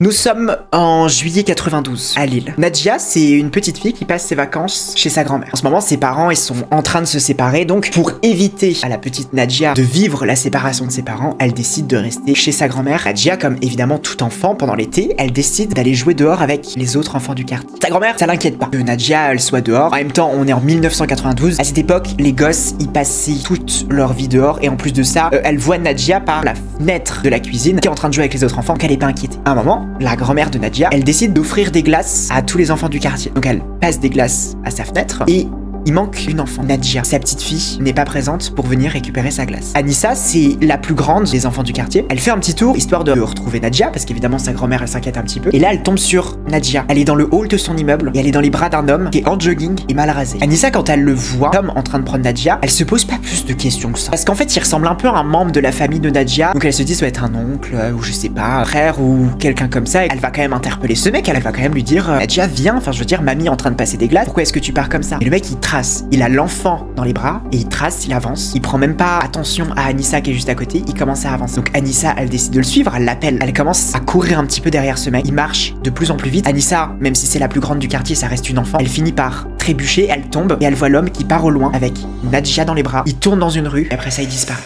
Nous sommes en juillet 92, à Lille. Nadia, c'est une petite fille qui passe ses vacances chez sa grand-mère. En ce moment, ses parents, ils sont en train de se séparer, donc pour éviter à la petite Nadia de vivre la séparation de ses parents, elle décide de rester chez sa grand-mère. Nadia, comme évidemment tout enfant, pendant l'été, elle décide d'aller jouer dehors avec les autres enfants du quartier. Sa grand-mère, ça l'inquiète pas que Nadia, elle soit dehors. En même temps, on est en 1992. À cette époque, les gosses, ils passaient toute leur vie dehors, et en plus de ça, elle voit Nadia par la fenêtre de la cuisine, qui est en train de jouer avec les autres enfants, qu'elle est pas inquiétée. À un moment, la grand-mère de Nadia, elle décide d'offrir des glaces à tous les enfants du quartier. Donc elle passe des glaces à sa fenêtre et il manque une enfant. Nadia, sa petite fille, n'est pas présente pour venir récupérer sa glace. Anissa, c'est la plus grande des enfants du quartier. Elle fait un petit tour, histoire de retrouver Nadia, parce qu'évidemment sa grand-mère, elle s'inquiète un petit peu. Et là, elle tombe sur Nadia. Elle est dans le hall de son immeuble, et elle est dans les bras d'un homme qui est en jogging et mal rasé. Anissa, quand elle le voit, comme en train de prendre Nadia, elle se pose pas plus de questions que ça. Parce qu'en fait, il ressemble un peu à un membre de la famille de Nadia. Donc elle se dit, ça va être un oncle, ou je sais pas, un frère, ou quelqu'un comme ça. Et elle va quand même interpeller ce mec, elle va quand même lui dire, Nadia, viens, enfin je veux dire, mamie est en train de passer des glaces, pourquoi est-ce que tu pars comme ça? Et le mec, il trace. Il a l'enfant dans les bras et il trace, il avance, il prend même pas attention à Anissa qui est juste à côté, il commence à avancer. Donc Anissa, elle décide de le suivre, elle l'appelle, elle commence à courir un petit peu derrière ce mec, il marche de plus en plus vite. Anissa, même si c'est la plus grande du quartier, ça reste une enfant, elle finit par trébucher, elle tombe et elle voit l'homme qui part au loin avec Nadia dans les bras, il tourne dans une rue et après ça il disparaît.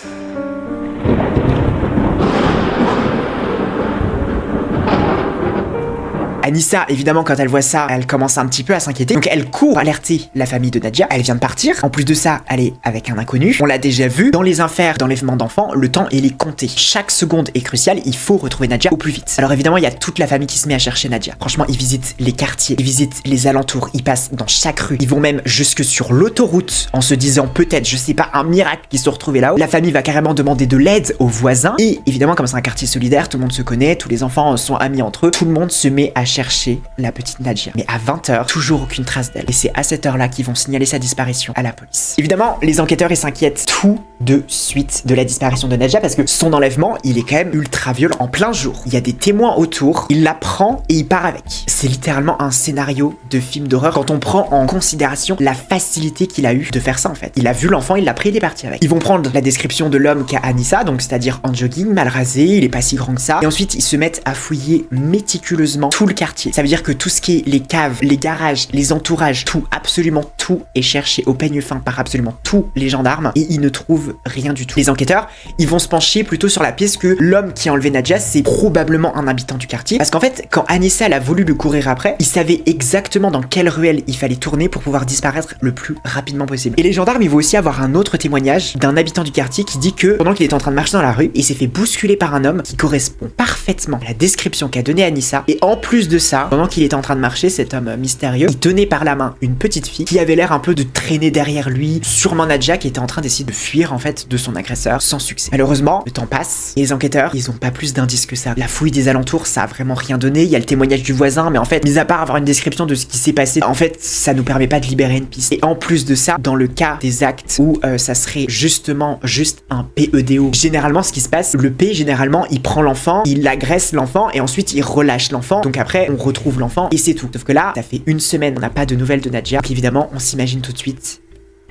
Anissa, évidemment, quand elle voit ça, elle commence un petit peu à s'inquiéter. Donc elle court alerter la famille de Nadia. Elle vient de partir. En plus de ça, elle est avec un inconnu. On l'a déjà vu. Dans les affaires d'enlèvement d'enfants, le temps, il est compté. Chaque seconde est cruciale. Il faut retrouver Nadia au plus vite. Alors évidemment, il y a toute la famille qui se met à chercher Nadia. Franchement, ils visitent les quartiers. Ils visitent les alentours. Ils passent dans chaque rue. Ils vont même jusque sur l'autoroute en se disant peut-être, je sais pas, un miracle qu'ils se sont retrouvés là-haut. La famille va carrément demander de l'aide aux voisins. Et évidemment, comme c'est un quartier solidaire, tout le monde se connaît. Tous les enfants sont amis entre eux. Tout le monde se met à chercher la petite Nadia. Mais à 20h, toujours aucune trace d'elle. Et c'est à cette heure-là qu'ils vont signaler sa disparition à la police. Évidemment, les enquêteurs, ils s'inquiètent tout de suite de la disparition de Nadia parce que son enlèvement, il est quand même ultra violent en plein jour. Il y a des témoins autour, il la prend et il part avec. C'est littéralement un scénario de film d'horreur quand on prend en considération la facilité qu'il a eu de faire ça en fait. Il a vu l'enfant, il l'a pris, il est parti avec. Ils vont prendre la description de l'homme qu'a Anissa, donc c'est-à-dire en jogging, mal rasé, il est pas si grand que ça. Et ensuite, ils se mettent à fouiller méticuleusement tout le quartier. Ça veut dire que tout ce qui est les caves, les garages, les entourages, tout, absolument tout est cherché au peigne fin par absolument tous les gendarmes et ils ne trouvent rien du tout. Les enquêteurs, ils vont se pencher plutôt sur la piste que l'homme qui a enlevé Nadia, c'est probablement un habitant du quartier. Parce qu'en fait, quand Anissa elle a voulu lui courir après, il savait exactement dans quelle ruelle il fallait tourner pour pouvoir disparaître le plus rapidement possible. Et les gendarmes, ils vont aussi avoir un autre témoignage d'un habitant du quartier qui dit que pendant qu'il était en train de marcher dans la rue, il s'est fait bousculer par un homme qui correspond parfaitement à la description qu'a donnée Anissa. Et en plus de ça, pendant qu'il était en train de marcher, cet homme mystérieux, il tenait par la main une petite fille qui avait l'air un peu de traîner derrière lui, sûrement Nadia qui était en train d'essayer de fuir en fait de son agresseur sans succès. Malheureusement, le temps passe et les enquêteurs, ils ont pas plus d'indices que ça. La fouille des alentours, ça a vraiment rien donné. Il y a le témoignage du voisin, mais en fait, mis à part avoir une description de ce qui s'est passé, en fait, ça nous permet pas de libérer une piste. Et en plus de ça, dans le cas des actes où ça serait justement juste un PEDO, généralement ce qui se passe, le P, généralement, il prend l'enfant, il agresse l'enfant et ensuite il relâche l'enfant. Donc après, on retrouve l'enfant et c'est tout. Sauf que là, ça fait une semaine, on n'a pas de nouvelles de Nadia. Donc évidemment, on s'imagine tout de suite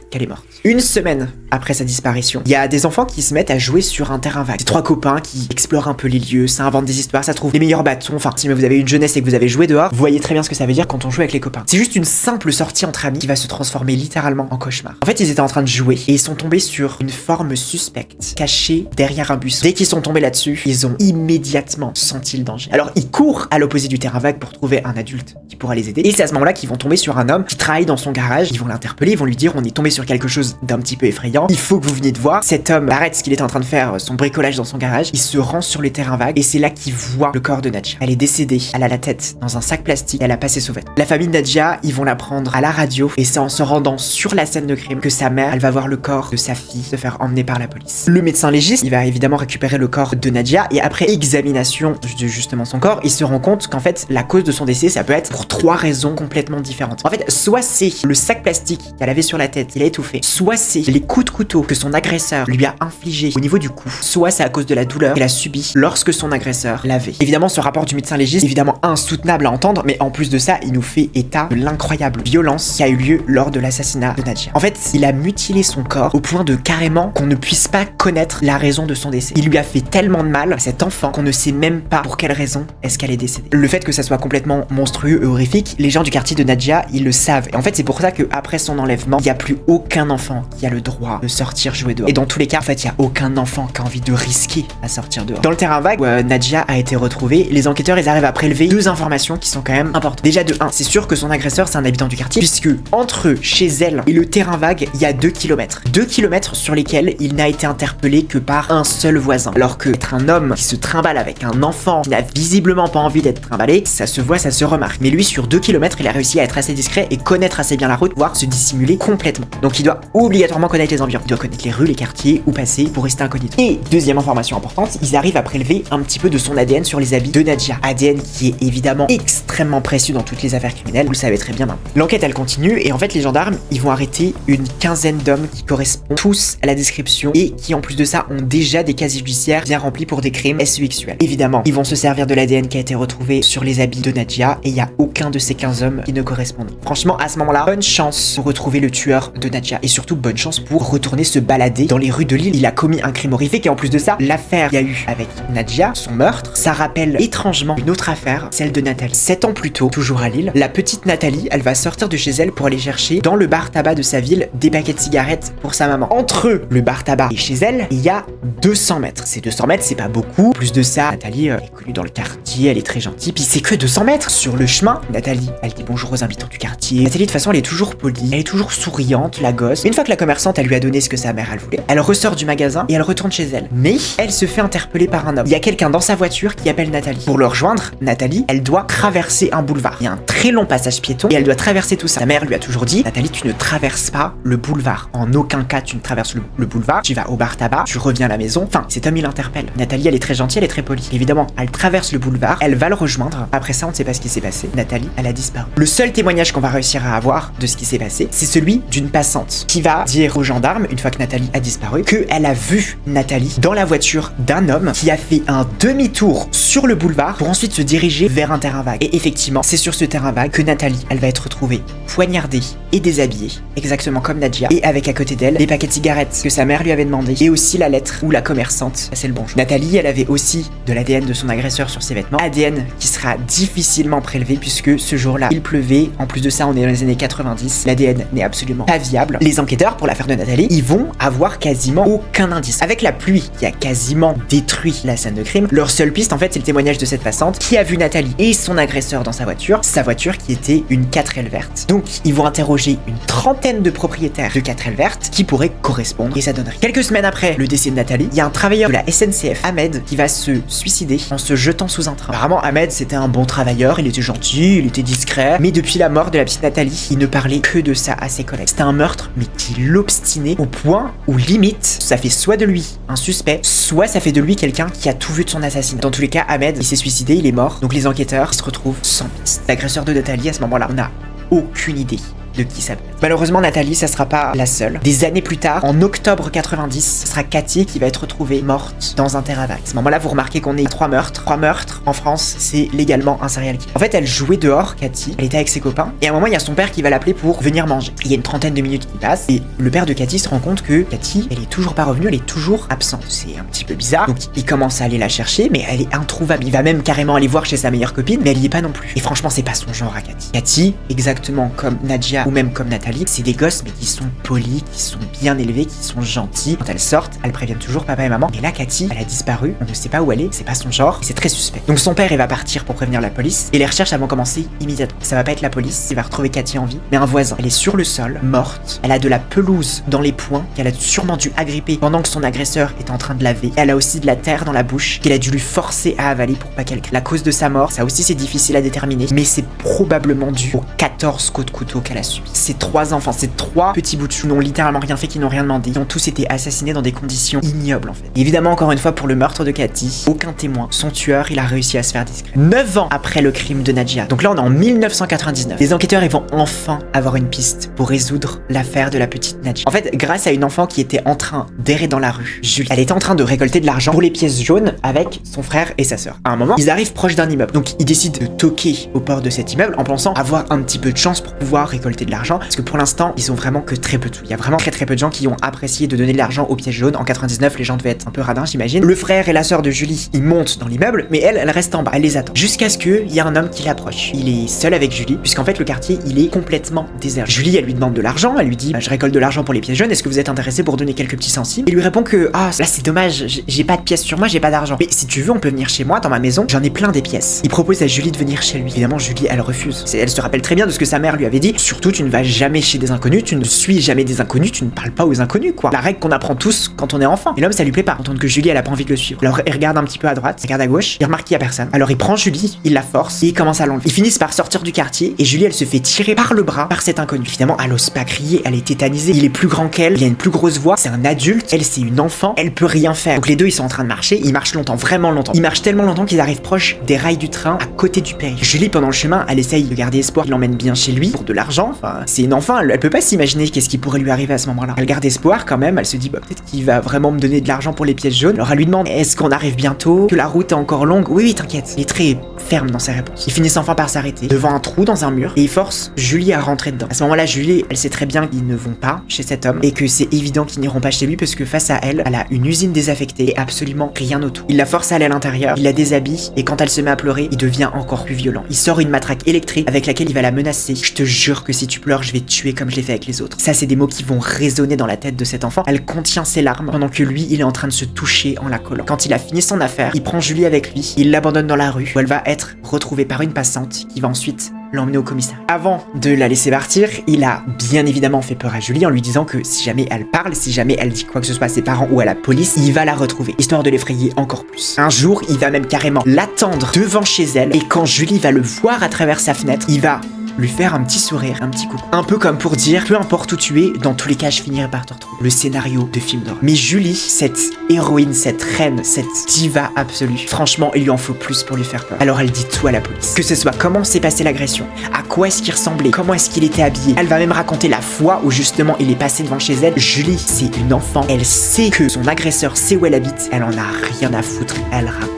qu'elle est morte. Une semaine après sa disparition, il y a des enfants qui se mettent à jouer sur un terrain vague. C'est trois copains qui explorent un peu les lieux, ça invente des histoires, ça trouve les meilleurs bâtons. Enfin, si vous avez une jeunesse et que vous avez joué dehors, vous voyez très bien ce que ça veut dire quand on joue avec les copains. C'est juste une simple sortie entre amis qui va se transformer littéralement en cauchemar. En fait, ils étaient en train de jouer et ils sont tombés sur une forme suspecte cachée derrière un bus. Dès qu'ils sont tombés là-dessus, ils ont immédiatement senti le danger. Alors, ils courent à l'opposé du terrain vague pour trouver un adulte qui pourra les aider. Et c'est à ce moment-là qu'ils vont tomber sur un homme qui travaille dans son garage. Ils vont l'interpeller, ils vont lui dire on est tombé sur quelque chose d'un petit peu effrayant. Il faut que vous veniez de voir. Cet homme arrête ce qu'il est en train de faire, son bricolage dans son garage. Il se rend sur les terrains vagues et c'est là qu'il voit le corps de Nadia. Elle est décédée. Elle a la tête dans un sac plastique. Elle a passé sous vêtements. La famille de Nadia, ils vont la prendre à la radio et c'est en se rendant sur la scène de crime que sa mère, elle va voir le corps de sa fille se faire emmener par la police. Le médecin légiste, il va évidemment récupérer le corps de Nadia et après examination de justement son corps, il se rend compte qu'en fait, la cause de son décès, ça peut être pour trois raisons complètement différentes. En fait, soit c'est le sac plastique qu'elle avait sur la tête, il a étouffé. Soit c'est les coups de couteau que son agresseur lui a infligés au niveau du cou, soit c'est à cause de la douleur qu'elle a subie lorsque son agresseur l'avait. Évidemment, ce rapport du médecin légiste est évidemment insoutenable à entendre, mais en plus de ça, il nous fait état de l'incroyable violence qui a eu lieu lors de l'assassinat de Nadja. En fait, il a mutilé son corps au point de carrément qu'on ne puisse pas connaître la raison de son décès. Il lui a fait tellement de mal à cet enfant qu'on ne sait même pas pour quelle raison est-ce qu'elle est décédée. Le fait que ça soit complètement monstrueux et horrifique, les gens du quartier de Nadja, ils le savent. Et en fait, c'est pour ça qu'après son enlèvement, il n'y a plus aucun enfant qui a le droit de sortir jouer dehors. Et dans tous les cas, en fait, il n'y a aucun enfant qui a envie de risquer à sortir dehors. Dans le terrain vague où Nadja a été retrouvée, les enquêteurs, ils arrivent à prélever deux informations qui sont quand même importantes. Déjà de 1, c'est sûr que son agresseur, c'est un habitant du quartier, puisque entre chez elle et le terrain vague, il y a 2 km. 2 km sur lesquels il n'a été interpellé que par un seul voisin. Alors que être un homme qui se trimballe avec un enfant qui n'a visiblement pas envie d'être trimballé, ça se voit, ça se remarque. Mais lui, sur 2 km, il a réussi à être assez discret et connaître assez bien la route, voire se dissimuler complètement. Donc il doit obligatoirement connaître les environs. Il doit connaître les rues, les quartiers, où passer pour rester incognito. Et deuxième information importante, ils arrivent à prélever un petit peu de son ADN sur les habits de Nadja. ADN qui est évidemment extrêmement précieux dans toutes les affaires criminelles, vous le savez très bien maintenant. L'enquête, elle continue et en fait, les gendarmes, ils vont arrêter une quinzaine d'hommes qui correspondent tous à la description et qui, en plus de ça, ont déjà des casiers judiciaires bien remplis pour des crimes sexuels. Évidemment, ils vont se servir de l'ADN qui a été retrouvé sur les habits de Nadja et il n'y a aucun de ces 15 hommes qui ne correspondent. Franchement, à ce moment-là, bonne chance pour retrouver le tueur de Nadja et surtout bonne chance pour retourner se balader dans les rues de Lille. Il a commis un crime horrifique et en plus de ça, l'affaire qu'il y a eu avec Nadja, son meurtre, ça rappelle étrangement une autre affaire, celle de Nathalie. 7 ans plus tôt, toujours à Lille, la petite Nathalie, elle va sortir de chez elle pour aller chercher dans le bar tabac de sa ville des paquets de cigarettes pour sa maman. Entre le bar tabac et chez elle, il y a 200 mètres. Ces 200 mètres, c'est pas beaucoup. Plus de ça, Nathalie est connue dans le quartier, elle est très gentille. Puis c'est que 200 mètres. Sur le chemin, Nathalie, elle dit bonjour aux habitants du quartier. Nathalie, de toute façon, elle est toujours polie, elle est toujours souriante, la gosse. Une fois que la commerçante, elle lui a donné ce que sa mère, elle voulait, elle ressort du magasin et elle retourne chez elle. Mais elle se fait interpeller par un homme. Il y a quelqu'un dans sa voiture qui appelle Nathalie. Pour le rejoindre, Nathalie, elle doit traverser un boulevard. Il y a un très long passage piéton et elle doit traverser tout ça. Sa mère lui a toujours dit, Nathalie, tu ne traverses pas le boulevard. En aucun cas, tu ne traverses le boulevard. Tu vas au bar tabac, tu reviens à la maison. Enfin, cet homme, il interpelle. Nathalie, elle est très gentille, elle est très polie. Évidemment, elle traverse le boulevard, elle va le rejoindre. Après ça, on ne sait pas ce qui s'est passé. Nathalie, elle a disparu. Le seul témoignage qu'on va réussir à avoir de ce qui s'est passé, c'est celui d'une passante qui va dire aux gendarmes, une fois que Nathalie a disparu, qu'elle a vu Nathalie dans la voiture d'un homme qui a fait un demi-tour sur le boulevard pour ensuite se diriger vers un terrain vague. Et effectivement, c'est sur ce terrain vague que Nathalie, elle va être retrouvée poignardée et déshabillée, exactement comme Nadja, et avec à côté d'elle les paquets de cigarettes que sa mère lui avait demandé, et aussi la lettre où la commerçante passait le bonjour. Nathalie, elle avait aussi de l'ADN de son agresseur sur ses vêtements, ADN qui sera difficilement prélevé puisque ce jour-là, il pleuvait. En plus de ça, on est dans les années 90, l'ADN n'est absolument pas viable. Les enquêteurs, pour l'affaire de Nathalie, ils vont avoir quasiment aucun indice. Avec la pluie qui a quasiment détruit la scène de crime, leur seule piste, en fait, c'est le témoignage de cette passante qui a vu Nathalie et son agresseur dans sa voiture qui était une 4L verte. Donc, ils vont interroger une trentaine de propriétaires de 4L vertes qui pourraient correspondre et ça donnerait. Quelques semaines après le décès de Nathalie, il y a un travailleur de la SNCF, Ahmed, qui va se suicider en se jetant sous un train. Apparemment, Ahmed, c'était un bon travailleur, il était gentil, il était discret, mais depuis la mort de la petite Nathalie, il ne parlait que de ça à ses collègues. C'était un meurtre, mais qui l'obstinait au point où limite, ça fait soit de lui un suspect, soit ça fait de lui quelqu'un qui a tout vu de son assassinat. Dans tous les cas, Ahmed, il s'est suicidé, il est mort, donc les enquêteurs, ils se retrouvent sans piste. L'agresseur de Nathalie, à ce moment-là, on n'a aucune idée de qui ça peut être. Malheureusement, Nathalie, ça sera pas la seule. Des années plus tard, en octobre 90, ce sera Cathy qui va être retrouvée morte dans un terrain vague. À ce moment-là, vous remarquez qu'on est à 3 meurtres. 3 meurtres, en France, c'est légalement un serial killer. En fait, elle jouait dehors, Cathy. Elle était avec ses copains. Et à un moment, il y a son père qui va l'appeler pour venir manger. Il y a une trentaine de minutes qui passent. Et le père de Cathy se rend compte que Cathy, elle est toujours pas revenue, elle est toujours absente. C'est un petit peu bizarre. Donc, il commence à aller la chercher, mais elle est introuvable. Il va même carrément aller voir chez sa meilleure copine, mais elle y est pas non plus. Et franchement, c'est pas son genre à Cathy. Cathy, exactement comme Nadja ou même comme Nathalie, c'est des gosses mais qui sont polis, qui sont bien élevés, qui sont gentils. Quand elles sortent, elles préviennent toujours papa et maman. Et là, Cathy, elle a disparu, on ne sait pas où elle est, c'est pas son genre, et c'est très suspect. Donc son père, il va partir pour prévenir la police, et les recherches vont commencer immédiatement. Ça va pas être la police, il va retrouver Cathy en vie, mais un voisin. Elle est sur le sol, morte, elle a de la pelouse dans les poings, qu'elle a sûrement dû agripper pendant que son agresseur est en train de laver. Elle a aussi de la terre dans la bouche, qu'elle a dû lui forcer à avaler pour pas qu'elle crie. La cause de sa mort, ça aussi c'est difficile à déterminer, mais c'est probablement dû aux 14 coups de couteau qu'elle a subis. Ces 3 3 enfants. Ces 3 petits bouts de chou n'ont littéralement rien fait, qui n'ont rien demandé. Ils ont tous été assassinés dans des conditions ignobles en fait. Et évidemment, encore une fois, pour le meurtre de Cathy, aucun témoin. Son tueur, il a réussi à se faire discret. 9 ans après le crime de Nadja. Donc là, on est en 1999. Les enquêteurs, ils vont enfin avoir une piste pour résoudre l'affaire de la petite Nadja. En fait, grâce à une enfant qui était en train d'errer dans la rue, Julie, elle était en train de récolter de l'argent pour les pièces jaunes avec son frère et sa sœur. À un moment, ils arrivent proche d'un immeuble. Donc, ils décident de toquer aux portes de cet immeuble en pensant avoir un petit peu de chance pour pouvoir récolter de l'argent. Parce que pour l'instant, ils ont vraiment que très peu de sous. Il y a vraiment très peu de gens qui ont apprécié de donner de l'argent aux pièces jaunes. En 99, les gens devaient être un peu radins, j'imagine. Le frère et la sœur de Julie, ils montent dans l'immeuble, mais elle reste en bas. Elle les attend. Jusqu'à ce qu'il y a un homme qui l'approche. Il est seul avec Julie, puisqu'en fait, le quartier, il est complètement désert. Julie, elle lui demande de l'argent. Elle lui dit, je récolte de l'argent pour les pièces jaunes. Est-ce que vous êtes intéressé pour donner quelques petits centimes? Il lui répond que, là, c'est dommage. J'ai pas de pièces sur moi, j'ai pas d'argent. Mais si tu veux, on peut venir chez moi, dans ma maison. J'en ai plein des pièces. Il propose à Julie de venir chez lui. Évidemment, Julie, elle refuse. Elle se rappelle très bien de ce que sa mère lui avait dit. Surtout, tu ne vas jamais chez des inconnus. Tu ne suis jamais des inconnus. Tu ne parles pas aux inconnus, quoi. La règle qu'on apprend tous quand on est enfant. Et l'homme, ça lui plaît pas. Entendre que Julie, elle a pas envie de le suivre. Alors, il regarde un petit peu à droite, il regarde à gauche. Il remarque qu'il y a personne. Alors, il prend Julie, il la force et il commence à l'enlever. Ils finissent par sortir du quartier et Julie, elle se fait tirer par le bras par cet inconnu. Évidemment, elle ose pas crier. Elle est tétanisée. Il est plus grand qu'elle. Il a une plus grosse voix. C'est un adulte. Elle, c'est une enfant. Elle peut rien faire. Donc, les deux, ils sont en train de marcher. Ils marchent longtemps, vraiment longtemps. Ils marchent tellement longtemps qu'ils arrivent proche des rails du train à côté du périph'. Julie, pendant le chemin, elle essaye de garder espoir. Il l'emmène bien chez lui pour de l'argent. Enfin, c'est une enfant. Elle peut pas s'imaginer qu'est-ce qui pourrait lui arriver à ce moment-là. Elle garde espoir quand même. Elle se dit, peut-être qu'il va vraiment me donner de l'argent pour les pièces jaunes. Alors, elle lui demande, est-ce qu'on arrive bientôt? Que la route est encore longue? Oui, t'inquiète. Il est très ferme dans ses réponses. Ils finissent enfin par s'arrêter devant un trou dans un mur et ils forcent Julie à rentrer dedans. À ce moment-là, Julie, elle sait très bien qu'ils ne vont pas chez cet homme et que c'est évident qu'ils n'iront pas chez lui parce que face à elle, elle a une usine désaffectée et absolument rien autour. Il la force à aller à l'intérieur, il la déshabille et quand elle se met à pleurer, il devient encore plus violent. Il sort une matraque électrique avec laquelle il va la menacer. Je te jure que si tu pleures, je vais te tuer comme je l'ai fait avec les autres. Ça, c'est des mots qui vont résonner dans la tête de cet enfant. Elle contient ses larmes pendant que lui, il est en train de se toucher en la collant. Quand il a fini son affaire, il prend Julie avec lui, il l'abandonne dans la rue où elle va être retrouvée par une passante qui va ensuite l'emmener au commissariat. Avant de la laisser partir, il a bien évidemment fait peur à Julie en lui disant que si jamais elle parle, si jamais elle dit quoi que ce soit à ses parents ou à la police, il va la retrouver, histoire de l'effrayer encore plus. Un jour, il va même carrément l'attendre devant chez elle, et quand Julie va le voir à travers sa fenêtre, il va lui faire un petit sourire, un petit coucou. Un peu comme pour dire, peu importe où tu es, dans tous les cas, je finirai par te retrouver. Le scénario de film d'horreur. Mais Julie, cette héroïne, cette reine, cette diva absolue, franchement, il lui en faut plus pour lui faire peur. Alors elle dit tout à la police. Que ce soit comment s'est passée l'agression, à quoi est-ce qu'il ressemblait, comment est-ce qu'il était habillé. Elle va même raconter la fois où justement il est passé devant chez elle. Julie, c'est une enfant. Elle sait que son agresseur sait où elle habite. Elle en a rien à foutre. Elle raconte.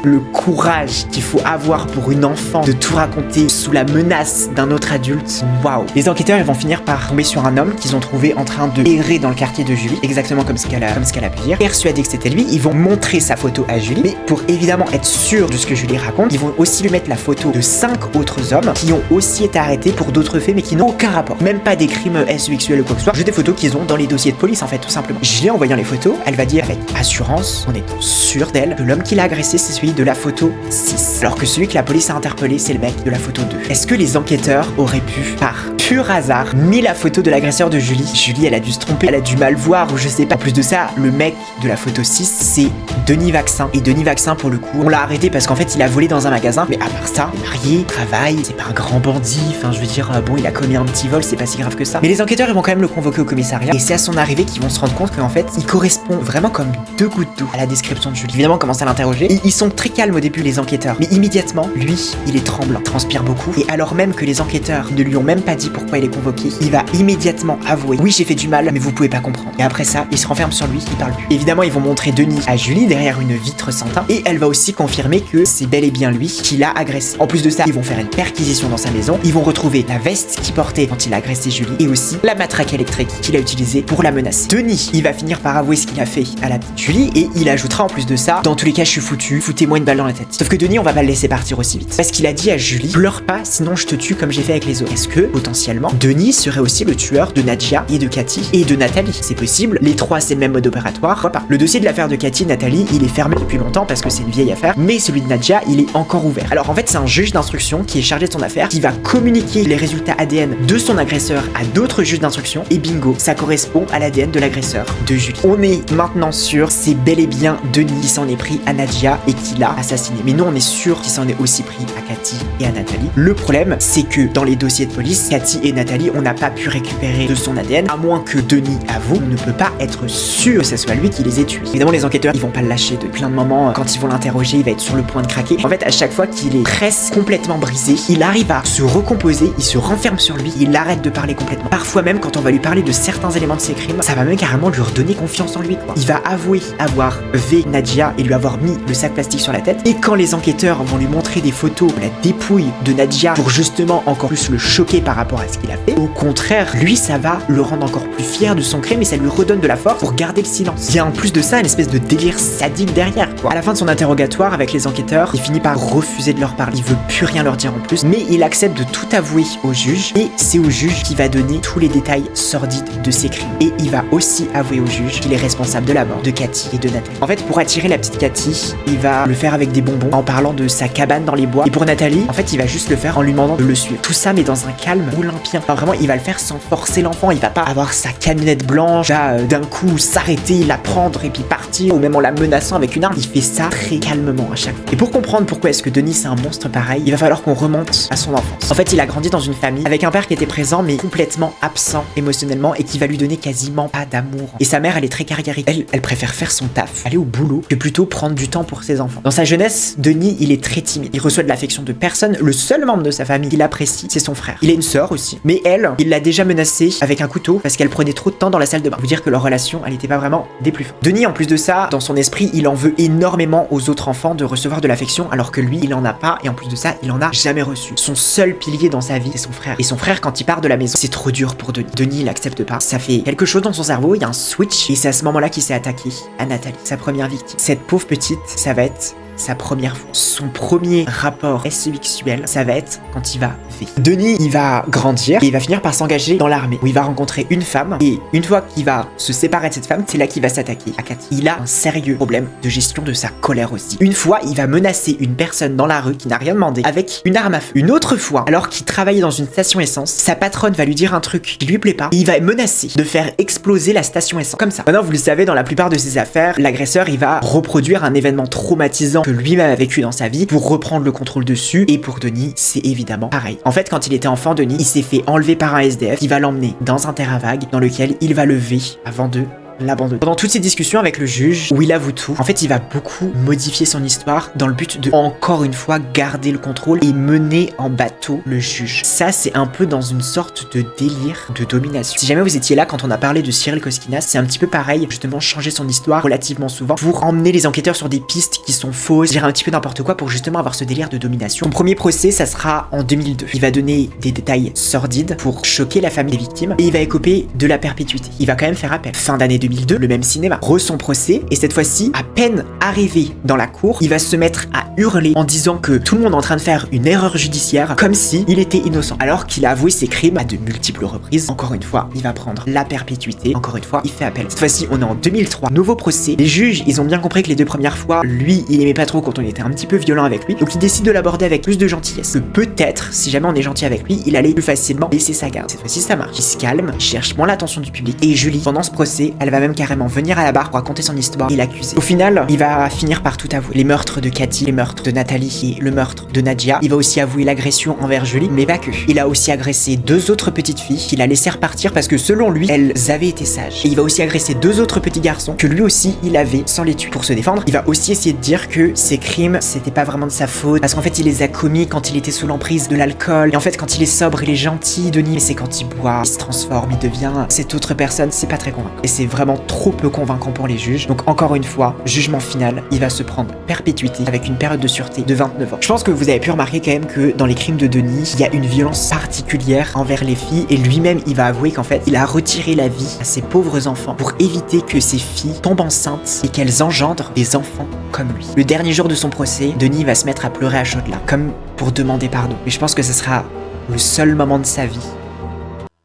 Le courage qu'il faut avoir pour une enfant de tout raconter sous la menace d'un autre adulte. Waouh. Les enquêteurs, ils vont finir par tomber sur un homme qu'ils ont trouvé en train de errer dans le quartier de Julie, exactement comme ce qu'elle a pu dire. Persuadés que c'était lui, ils vont montrer sa photo à Julie, mais pour évidemment être sûr de ce que Julie raconte, ils vont aussi lui mettre la photo de 5 autres hommes qui ont aussi été arrêtés pour d'autres faits mais qui n'ont aucun rapport. Même pas des crimes sexuels ou quoi que ce soit, juste des photos qu'ils ont dans les dossiers de police en fait, tout simplement. Julie, en voyant les photos, elle va dire avec assurance, en étant sûre d'elle, que l'homme qui l'a agressé, c'est celui de la photo 6. Alors que celui que la police a interpellé, c'est le mec de la photo 2. Est-ce que les enquêteurs auraient pu, par pur hasard, mis la photo de l'agresseur de Julie? Julie, elle a dû se tromper, elle a dû mal voir ou je sais pas. En plus de ça, le mec de la photo 6, c'est Denis Vaccin. Et Denis Vaccin, pour le coup, on l'a arrêté parce qu'en fait, il a volé dans un magasin. Mais à part ça, il est marié, travaille, c'est pas un grand bandit. Enfin, je veux dire, bon, il a commis un petit vol, c'est pas si grave que ça. Mais les enquêteurs, ils vont quand même le convoquer au commissariat. Et c'est à son arrivée qu'ils vont se rendre compte qu'en fait, il correspond vraiment comme 2 gouttes d'eau à la description de Julie. Évidemment, on commence à l'interroger. Et ils sont très calmes au début, les enquêteurs. Mais immédiatement, lui, il est tremblant, transpire beaucoup. Et alors même que les enquêteurs ne lui ont même pas dit pourquoi il est convoqué, il va immédiatement avouer: oui, j'ai fait du mal, mais vous pouvez pas comprendre. Et après ça, il se renferme sur lui, il parle plus. Évidemment, ils vont montrer Denis à Julie derrière une vitre sans teint. Et elle va aussi confirmer que c'est bel et bien lui qui l'a agressé. En plus de ça, ils vont faire une perquisition dans sa maison. Ils vont retrouver la veste qu'il portait quand il a agressé Julie et aussi la matraque électrique qu'il a utilisée pour la menacer. Denis, il va finir par avouer ce qu'il a fait à la petite Julie et il ajoutera en plus de ça: dans tous les cas, je suis foutu, foutez-moi une balle dans la tête. Sauf que Denis, on va pas le laisser partir aussi vite. Parce qu'il a dit à Julie: pleure pas, sinon je te tue comme j'ai fait avec les autres. Est-ce que, potentiellement, Denis serait aussi le tueur de Nadja et de Cathy et de Nathalie? C'est possible, les 3 c'est le même mode opératoire, pourquoi pas. Le dossier de l'affaire de Cathy et Nathalie, il est fermé depuis longtemps parce que c'est une vieille affaire, mais celui de Nadja, il est encore ouvert. Alors en fait, c'est un juge d'instruction qui est chargé de son affaire, qui va communiquer les résultats ADN de son agresseur à d'autres juges d'instruction, et bingo, ça correspond à l'ADN de l'agresseur de Julie. On est maintenant sûr, c'est bel et bien Denis qui s'en est pris à Nadja et qui qu'il a assassiné. Mais nous, on est sûr qu'il s'en est aussi pris à Cathy et à Nathalie. Le problème, c'est que dans les dossiers de police, Cathy et Nathalie, on n'a pas pu récupérer de son ADN, à moins que Denis avoue. On ne peut pas être sûr que ce soit lui qui les ait tués. Évidemment, les enquêteurs, ils vont pas le lâcher de plein de moments. Quand ils vont l'interroger, il va être sur le point de craquer. En fait, à chaque fois qu'il est presque complètement brisé, il arrive à se recomposer, il se renferme sur lui, il arrête de parler complètement. Parfois même, quand on va lui parler de certains éléments de ses crimes, ça va même carrément lui redonner confiance en lui, quoi. Il va avouer avoir V Nadia et lui avoir mis le sac plastique sur la tête. Et quand les enquêteurs vont lui montrer des photos de la dépouille de Nadia pour justement encore plus le choquer par rapport à ce qu'il a fait, au contraire, lui, ça va le rendre encore plus fier de son crime et ça lui redonne de la force pour garder le silence. Il y a en plus de ça une espèce de délire sadique derrière, quoi. À la fin de son interrogatoire avec les enquêteurs, il finit par refuser de leur parler. Il veut plus rien leur dire en plus, mais il accepte de tout avouer au juge et c'est au juge qui va donner tous les détails sordides de ses crimes. Et il va aussi avouer au juge qu'il est responsable de la mort de Cathy et de Nathalie. En fait, pour attirer la petite Cathy, il va le faire avec des bonbons, en parlant de sa cabane dans les bois. Et pour Nathalie, en fait, il va juste le faire en lui demandant de le suivre. Tout ça, mais dans un calme olympien. Enfin, vraiment, il va le faire sans forcer l'enfant. Il va pas avoir sa camionnette blanche, là, d'un coup, s'arrêter, la prendre et puis partir, ou même en la menaçant avec une arme. Il fait ça très calmement à chaque fois. Et pour comprendre pourquoi est-ce que Denis c'est un monstre pareil, il va falloir qu'on remonte à son enfance. En fait, il a grandi dans une famille avec un père qui était présent, mais complètement absent émotionnellement et qui va lui donner quasiment pas d'amour. Et sa mère, elle est très carriériste. Elle préfère faire son taf, aller au boulot, que plutôt prendre du temps pour ses enfants. Dans sa jeunesse, Denis, il est très timide. Il reçoit de l'affection de personne. Le seul membre de sa famille qu'il apprécie, c'est son frère. Il a une sœur aussi. Mais elle, il l'a déjà menacée avec un couteau parce qu'elle prenait trop de temps dans la salle de bain. Vous dire que leur relation, elle était pas vraiment des plus fortes. Denis, en plus de ça, dans son esprit, il en veut énormément aux autres enfants de recevoir de l'affection alors que lui, il en a pas et en plus de ça, il en a jamais reçu. Son seul pilier dans sa vie, c'est son frère. Et son frère, quand il part de la maison, c'est trop dur pour Denis. Denis, il accepte pas. Ça fait quelque chose dans son cerveau, il y a un switch et c'est à ce moment-là qu'il s'est attaqué à Nathalie, sa première victime. Cette pauvre petite, ça va être sa première fois. Son premier rapport sexuel, ça va être quand il va V. Denis, il va grandir et il va finir par s'engager dans l'armée où il va rencontrer une femme et une fois qu'il va se séparer de cette femme, c'est là qu'il va s'attaquer à Cathy. Il a un sérieux problème de gestion de sa colère aussi. Une fois, il va menacer une personne dans la rue qui n'a rien demandé avec une arme à feu. Une autre fois, alors qu'il travaillait dans une station essence, sa patronne va lui dire un truc qui lui plaît pas et il va menacer de faire exploser la station essence. Comme ça. Maintenant, vous le savez, dans la plupart de ses affaires, l'agresseur, il va reproduire un événement traumatisant que lui-même a vécu dans sa vie pour reprendre le contrôle dessus. Et pour Denis, c'est évidemment pareil. En fait, quand il était enfant, Denis, il s'est fait enlever par un SDF qui va l'emmener dans un terrain vague dans lequel il va lever avant de l'abandonner. Pendant toutes ces discussions avec le juge, où il avoue tout, en fait, il va beaucoup modifier son histoire dans le but de, encore une fois, garder le contrôle et mener en bateau le juge. Ça, c'est un peu dans une sorte de délire de domination. Si jamais vous étiez là quand on a parlé de Cyril Koskinas, c'est un petit peu pareil, justement, changer son histoire relativement souvent pour emmener les enquêteurs sur des pistes qui sont fausses, dire un petit peu n'importe quoi pour justement avoir ce délire de domination. Son premier procès, ça sera en 2002. Il va donner des détails sordides pour choquer la famille des victimes et il va écoper de la perpétuité. Il va quand même faire appel. Fin d'année 2002, le même cinéma, son procès, et cette fois-ci, à peine arrivé dans la cour, il va se mettre à hurler en disant que tout le monde est en train de faire une erreur judiciaire, comme si il était innocent, alors qu'il a avoué ses crimes à de multiples reprises. Encore une fois, il va prendre la perpétuité, encore une fois, il fait appel. Cette fois-ci, on est en 2003, nouveau procès. Les juges, ils ont bien compris que les deux premières fois, lui, il aimait pas trop quand on était un petit peu violent avec lui, donc il décide de l'aborder avec plus de gentillesse. Que peut-être, si jamais on est gentil avec lui, il allait plus facilement baisser sa garde. Cette fois-ci, ça marche. Il se calme, il cherche moins l'attention du public, et Julie, pendant ce procès, elle va même carrément venir à la barre pour raconter son histoire et l'accuser. Au final, il va finir par tout avouer. Les meurtres de Cathy, les meurtres de Nathalie et le meurtre de Nadia. Il va aussi avouer l'agression envers Julie, mais pas que. Il a aussi agressé deux autres petites filles qu'il a laissé repartir parce que selon lui, elles avaient été sages. Et il va aussi agresser deux autres petits garçons que lui aussi, il avait sans les tuer. Pour se défendre, il va aussi essayer de dire que ces crimes, c'était pas vraiment de sa faute parce qu'en fait, il les a commis quand il était sous l'emprise de l'alcool. Et en fait, quand il est sobre, il est gentil, Denis, mais c'est quand il boit, il se transforme, il devient cette autre personne. C'est pas très convaincant. Et c'est vraiment trop peu convaincant pour les juges. Donc encore une fois, jugement final, il va se prendre perpétuité avec une période de sûreté de 29 ans. Je pense que vous avez pu remarquer quand même que dans les crimes de Denis, il y a une violence particulière envers les filles et lui-même il va avouer qu'en fait, il a retiré la vie à ses pauvres enfants pour éviter que ces filles tombent enceintes et qu'elles engendrent des enfants comme lui. Le dernier jour de son procès, Denis va se mettre à pleurer à chaudes larmes, comme pour demander pardon. Mais je pense que ce sera le seul moment de sa vie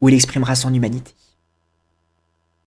où il exprimera son humanité.